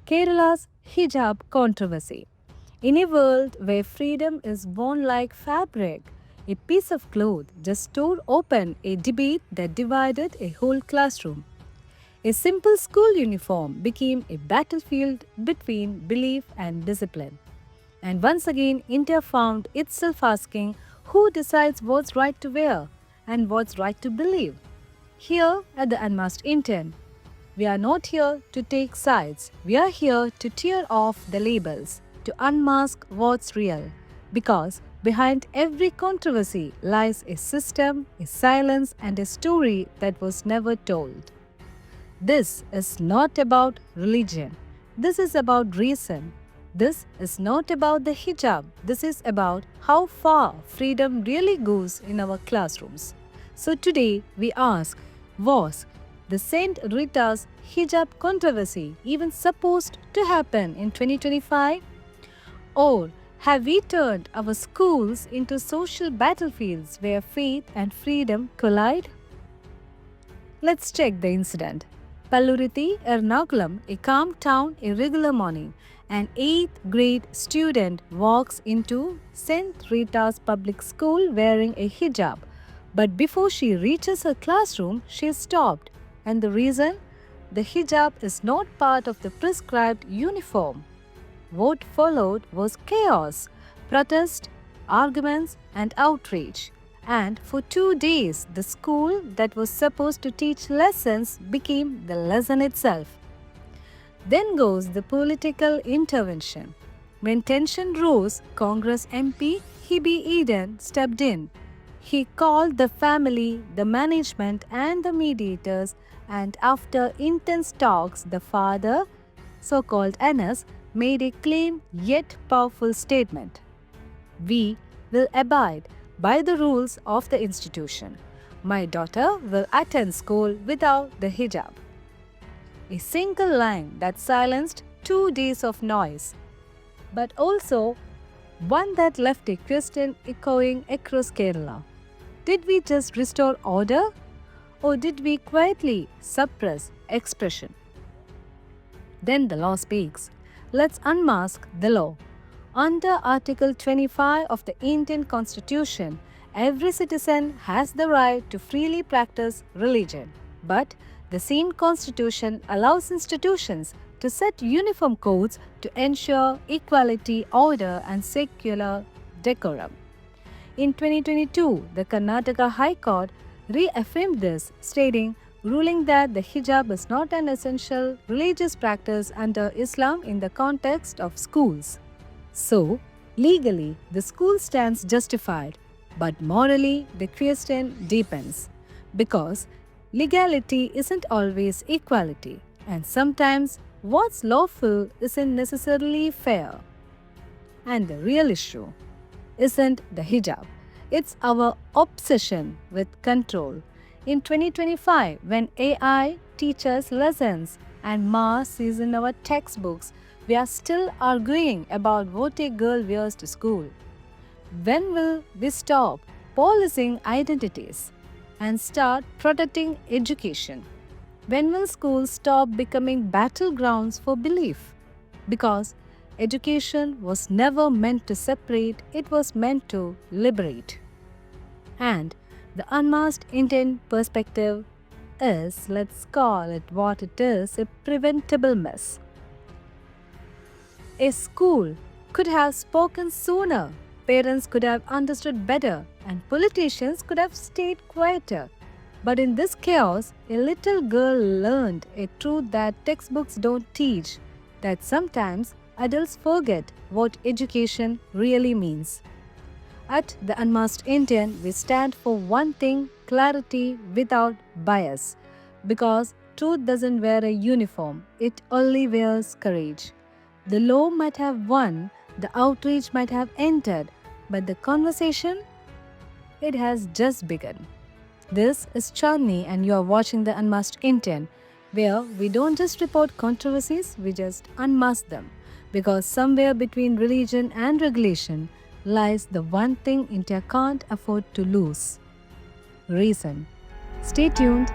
Kerala's hijab controversy. In a world where freedom is worn like fabric, a piece of cloth just tore open a debate that divided a whole classroom. A simple school uniform became a battlefield between belief and discipline. And once again, India found itself asking who decides what's right to wear and what's right to believe. Here at the Unmasked Indian, we are not here to take sides. We are here to tear off the labels, to unmask what's real. Because behind every controversy lies a system, a silence, and a story that was never told. This is not about religion. This is about reason. This is not about the hijab. This is about how far freedom really goes in our classrooms. So today we ask, was the Saint Rita's hijab controversy even supposed to happen in 2025? Or have we turned our schools into social battlefields where faith and freedom collide? Let's check the incident. Palluriti, Ernakulam, a calm town, a regular morning. An 8th grade student walks into St. Rita's public school wearing a hijab. But before she reaches her classroom, she is stopped. And the reason? The hijab is not part of the prescribed uniform. What followed was chaos, protest, arguments, and outrage. And for 2 days, the school that was supposed to teach lessons became the lesson itself. Then goes the political intervention. When tension rose, Congress MP Hibi Eden stepped in. He called the family, the management, and the mediators, and after intense talks, the father, so called Anas, made a clean yet powerful statement. We will abide by the rules of the institution. My daughter will attend school without the hijab. A single line that silenced 2 days of noise, but also one that left a question echoing across Kerala. Did we just restore order, or did we quietly suppress expression? Then the law speaks. Let's unmask the law. Under Article 25 of the Indian Constitution, every citizen has the right to freely practice religion. But the same Constitution allows institutions to set uniform codes to ensure equality, order, and secular decorum. In 2022, the Karnataka High Court reaffirmed this, stating, ruling that the hijab is not an essential religious practice under Islam in the context of schools. So, legally, the school stands justified, but morally, the question deepens. Because legality isn't always equality, and sometimes what's lawful isn't necessarily fair. And the real issue isn't the hijab, it's our obsession with control. In 2025, when AI teaches lessons and mass is in our textbooks, we are still arguing about what a girl wears to school. When will we stop policing identities and start protecting education? When will schools stop becoming battlegrounds for belief? Because education was never meant to separate, it was meant to liberate. And the unmasked Indian perspective is, let's call it what it is, a preventable mess. A school could have spoken sooner, parents could have understood better, and politicians could have stayed quieter. But in this chaos, a little girl learned a truth that textbooks don't teach, that sometimes adults forget what education really means. At the Unmasked Indian, we stand for one thing: clarity without bias. Because truth doesn't wear a uniform, it only wears courage. The law might have won, the outrage might have ended, but the conversation, it has just begun. This is Chandni, and you are watching the Unmasked Indian, where we don't just report controversies, we just unmask them. Because somewhere between religion and regulation lies the one thing India can't afford to lose: reason. Stay tuned.